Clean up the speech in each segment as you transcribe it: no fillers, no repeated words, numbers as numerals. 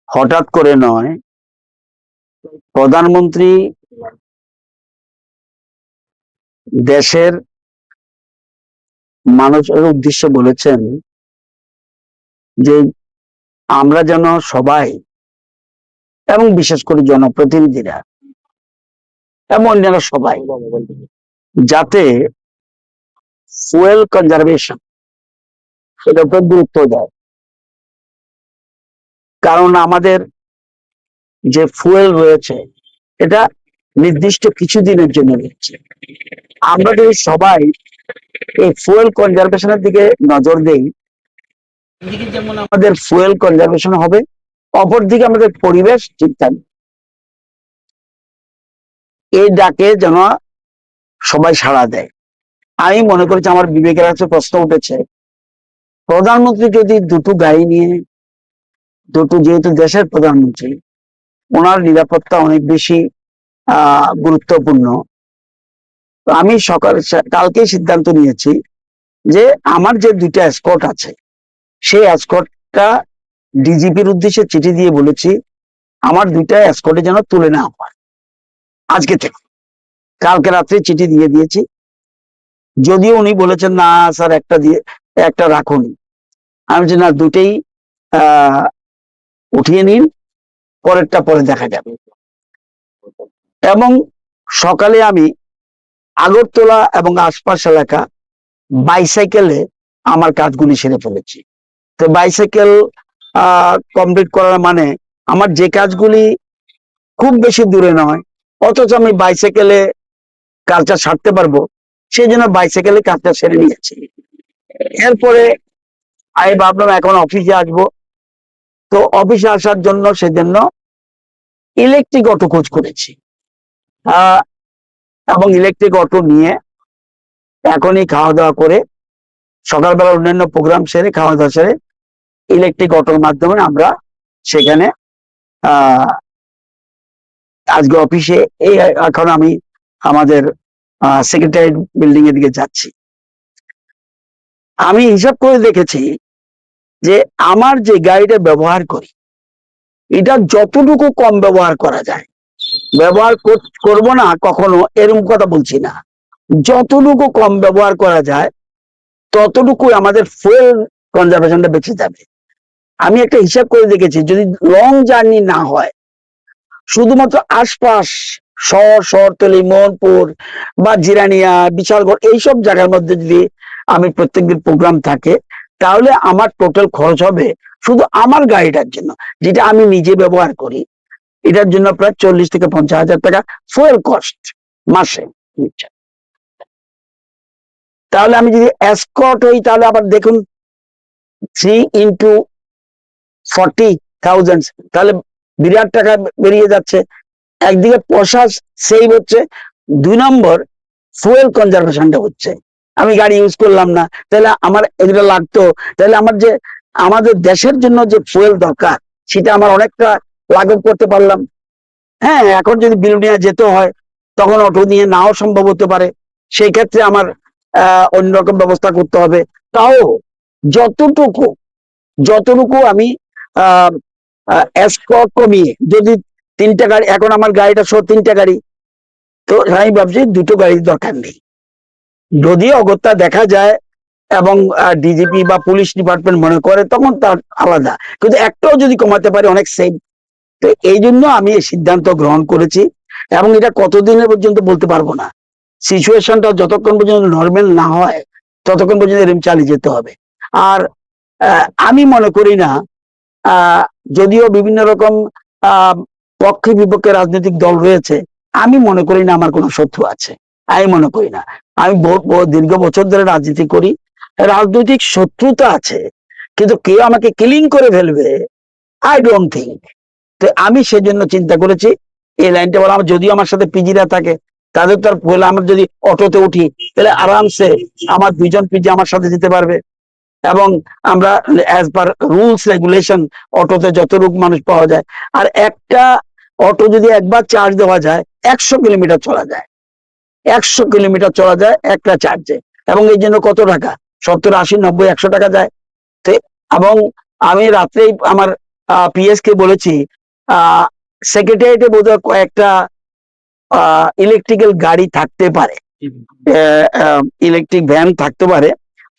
হঠাৎ করে নয়, প্রধানমন্ত্রী দেশের মানুষের উদ্দেশ্যে বলেছেন যে আমরা যেন সবাই এবং বিশেষ করে জনপ্রতিনিধিরা এবং অন্যান্য সবাই যাতে ফুয়েল কনজারভেশন সেটার উপর গুরুত্ব দেয়। কারণ আমাদের যে ফুয়েল রয়েছে এটা নির্দিষ্ট কিছুদিনের জন্য রয়েছে। আমরা যদি সবাই এই ফুয়েল কনজারভেশনের দিকে নজর দেই, একদিকে যেমন আমাদের ফুয়েল কনজারভেশন হবে, অপরদিকে আমাদের পরিবেশ ঠিক থাকবে। এই ডাকে যেন সবাই সাড়া দেয়। আমি মনে করছি আমার বিবেকের কাছে প্রশ্ন উঠেছে, প্রধানমন্ত্রী যদি দুটো গাড়ি নিয়ে যেহেতু দেশের প্রধানমন্ত্রী, ওনার নিরাপত্তা অনেক বেশি গুরুত্বপূর্ণ। আমি কালকেই সিদ্ধান্ত নিয়েছি যে আমার যে দুইটা এসকর্ট আছে সেই এসকর্টটা ডিজিপির উদ্দেশ্যে চিঠি দিয়ে বলেছি আমার দুইটা এসকর্টে যেন তুলে না হয় আজকে থেকে। কালকে রাত্রে চিঠি দিয়ে দিয়েছি, যদিও উনি বলেছেন না স্যার একটা রাখুন। আমি বলছি না, দুটেই উঠিয়ে নিন, পরেরটা পরে দেখা যাবে। এবং সকালে আমি আগরতলা এবং আশপাশ এলাকা বাইসাইকেলে আমার কাজগুলি সেরে ফেলেছি। তো বাইসাইকেল কমপ্লিট করার মানে আমার যে কাজগুলি খুব বেশি দূরে নয় অথচ আমি বাইসাইকেলে কাজটা সারতে পারবো, সেই জন্য বাইসাইকেলে কাজটা সেরে নিয়েছি। এরপরে আমি ভাবলাম এখন অফিসে আসবো, তো অফিসে আসার জন্য সেজন্য ইলেকট্রিক অটো খোঁজ করেছি এবং ইলেকট্রিক অটো নিয়ে এখনই খাওয়া দাওয়া করে সকালবেলা অন্যান্য প্রোগ্রাম সেরে খাওয়া দাওয়া সেরে ইলেকট্রিক অটোর মাধ্যমে আমরা সেখানে আজকে অফিসে এখন আমি আমাদের সেক্রেটারিয়েট বিল্ডিং এর দিকে যাচ্ছি। আমি হিসাব করে দেখেছি যে আমার যে গাড়িটা ব্যবহার করি এটা যতটুকু কম ব্যবহার করা যায়, ব্যবহার করব না কখনো এরকম কথা বলছি না, যতটুকু কম ব্যবহার করা যায় ততটুকু আমাদের ফুয়েল কনজারভেশনটা বেঁচে যাবে। আমি একটা হিসাব করে দেখেছি, যদি লং জার্নি না হয়, শুধুমাত্র আশপাশ শহরতলি, মোহনপুর বা জিরানিয়া, বিশালগড় এইসব জায়গার মধ্যে যদি আমি প্রত্যেকদিন প্রোগ্রাম থাকে, তাহলে আমার টোটাল খরচ হবে শুধু আমার গাড়িটার জন্য, যেটা আমি নিজে ব্যবহার করি, এটার জন্য প্রায় 40 থেকে 50 হাজার টাকা ফুয়েল কস্ট মাসে। তাহলে আমি যদি এসকর্ট হই তাহলে আবার দেখুন 3 into 40,000, তাহলে বিরাট টাকা বেরিয়ে যাচ্ছে। একদিকে পয়সা সেভ হচ্ছে, 2 নম্বর ফুয়েল কনজারভেশনটা হচ্ছে। আমি গাড়ি ইউজ করলাম না, তাহলে আমার এগুলো লাগতো, তাহলে আমাদের দেশের জন্য যে ফুয়েল দরকার সেটা আমার অনেকটা লাঘব করতে পারলাম। হ্যাঁ, এখন যদি বিলুনিয়া যেতে হয় তখন অটো নিয়ে নাও সম্ভব হতে পারে, সেই ক্ষেত্রে আমার অন্যরকম ব্যবস্থা করতে হবে। তাও যতটুকু আমি এসকর্ট কমিয়ে যদি 3টা গাড়ি, এখন আমার গাড়িটা 3টা গাড়ি, তো আমি ভাবছি 2টো গাড়ির দরকার নেই। যদি অগত্যা দেখা যায় এবং ডিজিপি বা পুলিশ ডিপার্টমেন্ট মনে করে তখন তার আলাদা, কিন্তু একটাও যদি কমাতে পারে অনেক সেফ। তো এই জন্য আমি এই সিদ্ধান্ত গ্রহণ করেছি, এবং এটা কতদিনের পর্যন্ত বলতে পারবো না। সিচুয়েশনটা যতক্ষণ পর্যন্ত নর্মাল না হয় ততক্ষণ পর্যন্ত এরকম চালিয়ে যেতে হবে। আর আমি মনে করি না, যদিও বিভিন্ন রকম পক্ষে বিপক্ষে রাজনৈতিক দল রয়েছে, আমি মনে করি না আমার কোনো শত্রু আছে। আমি মনে করি না। আমি দীর্ঘ বছর ধরে রাজনীতি করি, রাজনৈতিক শত্রুতা আছে, কিন্তু কেউ আমাকে কিলিং করে ফেলবে আই ডোন্ট থিঙ্ক। তো আমি সেজন্য চিন্তা করেছি এই লাইনটা বলা। যদিও আমার সাথে পিজিরা থাকে, তাদের তো আর বলে, আমার যদি অটোতে উঠি তাহলে আরামসে আমার 2জন পিজি আমার সাথে যেতে পারবে, এবং আমরা অ্যাজ পার রুলস রেগুলেশন অটোতে যতটুকু মানুষ পাওয়া যায়। আর একটা অটো যদি একবার চার্জ দেওয়া যায় 100 কিলোমিটার চলা যায়, 100 কিলোমিটার চলা যায় একটা চার্জে, এবং এই জন্য কত টাকা, 70, 80, 90, 100 টাকা যায়। এবং আমি রাত্রেই আমার পিএস কে বলেছি সেক্রেটারিয়েটে বোধহয় কয়েকটা ইলেকট্রিক্যাল গাড়ি থাকতে পারে, ইলেকট্রিক ভ্যান থাকতে পারে,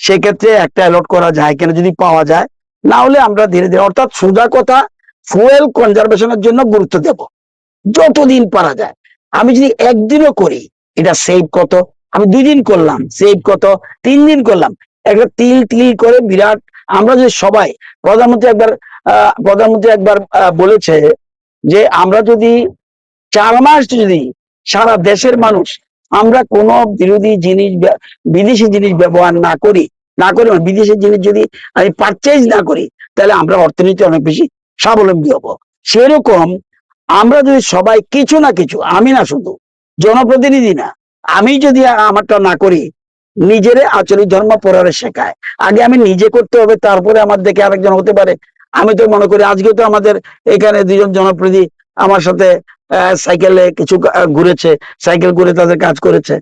সেক্ষেত্রে একটা অ্যালট করা যায় কিনা যদি পাওয়া যায়। না হলে আমরা ধীরে ধীরে, অর্থাৎ সোজা কথা, ফুয়েল কনজারভেশনের জন্য গুরুত্ব দেব যতদিন পারা যায়। আমি যদি একদিনও করি এটা সেভ কত, আমি 2 দিন করলাম সেভ কত, 3 দিন করলাম, একটা তিল তিল করে বিরাট। আমরা যে সবাই, প্রধানমন্ত্রী একবার বলেছে যে আমরা যদি 4 মাস যদি সারা দেশের মানুষ আমরা কোনো বিদেশি জিনিস ব্যবহার না করি মানে বিদেশি জিনিস যদি আমি পারচেজ না করি, তাহলে আমরা অর্থনীতি অনেক বেশি স্বাবলম্বী হব। সেরকম আমরা যদি সবাই কিছু না কিছু, আমি না শুধু জনপ্রতিনিধি না, আমি যদি আমারটা না করি, নিজের আচরিত ধর্ম পড়ারে শেখায়। আগে আমি নিজে করতে হবে, তারপরে আমার দেখে আরেকজন হতে পারে। আমি তো মনে করি আজকে তো আমাদের এখানে 2জন জনপ্রতিনিধি আমার সাথে সাইকেলে কিছু ঘুরেছে, সাইকেল করে তাদের কাজ করেছে।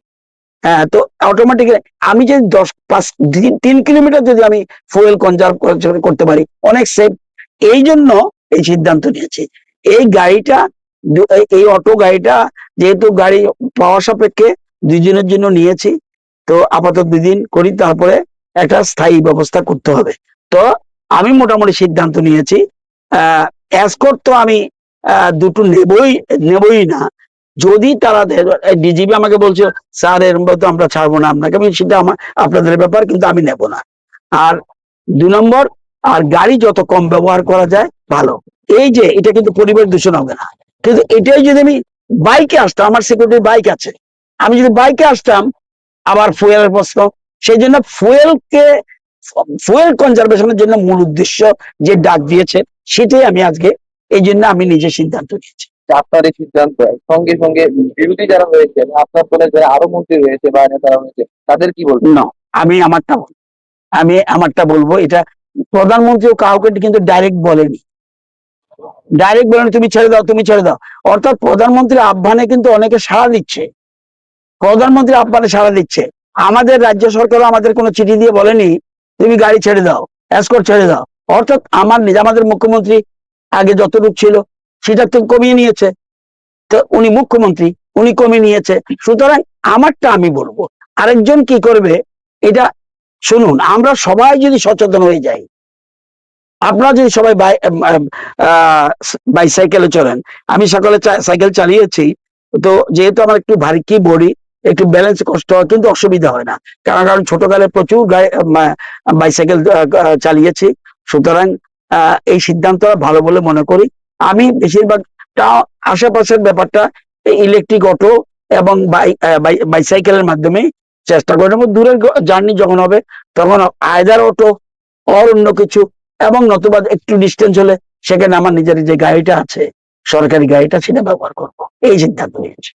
হ্যাঁ, তো অটোমেটিক্যালি আমি যদি 3 কিলোমিটার যদি আমি ফুয়েল কনজার্ভ করতে পারি, অনেক সেফ। এই জন্য এই সিদ্ধান্ত নিয়েছি। এই গাড়িটা, এই অটো গাড়িটা যেহেতু গাড়ি পাওয়া সাপেক্ষে 2 দিনের জন্য নিয়েছি, তো আপাতত 2 দিন করি, তারপরে একটা স্থায়ী ব্যবস্থা করতে হবে। তো আমি মোটামুটি সিদ্ধান্ত নিয়েছি। এসকর্ট তো আমি দুটো নেবই না। যদি তারা ডিজিপি আমাকে বলছে স্যার এরকম তো আমরা ছাড়বো না আপনাকে, আমি সেটা আপনাদের ব্যাপার, কিন্তু আমি নেব না। আর 2 নম্বর, আর গাড়ি যত কম ব্যবহার করা যায় ভালো। এই যে এটা কিন্তু পরিবেশ দূষণ হবে না, কিন্তু এটাই যদি আমি বাইকে আসতাম, আমার সিকিউরিটি বাইক আছে, আমি যদি বাইকে আসতাম, আবার ফুয়েলের প্রশ্ন। সেই জন্য ফুয়েল কনজারভেশনের জন্য মূল উদ্দেশ্য যে ডাক দিয়েছে, সেটাই আমি আজকে, এই জন্য আমি নিজে সিদ্ধান্ত নিয়েছি। আপনার এই সিদ্ধান্ত সঙ্গে সঙ্গে বিরোধী যারা রয়েছে, আপনার দলের যারা আরো মন্ত্রী রয়েছে বা নেতারা রয়েছে, তাদের কি বলবেন? না, আমি আমারটা বলবো। এটা প্রধানমন্ত্রীও কাউকে কিন্তু ডাইরেক্ট বলেনি, তুমি ছেড়ে দাও, তুমি ছেড়ে দাও। অর্থাৎ প্রধানমন্ত্রীর আহ্বানে কিন্তু অনেকে সাড়া দিচ্ছে, প্রধানমন্ত্রীর আহ্বানে সাড়া দিচ্ছে। আমাদের রাজ্য সরকারও আমাদের কোনো চিঠি দিয়ে বলেনি তুমি গাড়ি ছেড়ে দাও, এসকর্ট ছেড়ে দাও। অর্থাৎ আমাদের মুখ্যমন্ত্রী আগে যতটুকু ছিল সেটা তো কমিয়ে নিয়েছে, তো উনি মুখ্যমন্ত্রী, উনি কমিয়ে নিয়েছে। সুতরাং আমারটা আমি বলবো, আরেকজন কি করবে এটা শুনুন। আমরা সবাই যদি সচেতন হয়ে যাই, আপনারা যদি সবাই বাইসাইকেলে চলেন, আমি সকালে সাইকেল চালিয়েছি, তো যেহেতু আমার একটু ভারী কি বডি, একটু ব্যালেন্স কষ্ট হয়, কিন্তু অসুবিধা হয় না, কারণ ছোটকালে প্রচুর বাইসাইকেল চালিয়েছি। সুতরাং এই সিদ্ধান্তটা ভালো বলে মনে করি। আমি বেশিরভাগটা আশেপাশের ব্যাপারটা ইলেকট্রিক অটো এবং বাইসাইকেলের মাধ্যমে চেষ্টা করি। দূরের জার্নি যখন হবে তখন আয়দার অটো আর অন্য কিছু, এবং নতুবা একটু ডিস্টেন্স হলে সেখানে আমার নিজের যে গাড়িটা আছে, সরকারি গাড়িটা, সেটা ব্যবহার করবো। এই সিদ্ধান্ত নিয়েছি।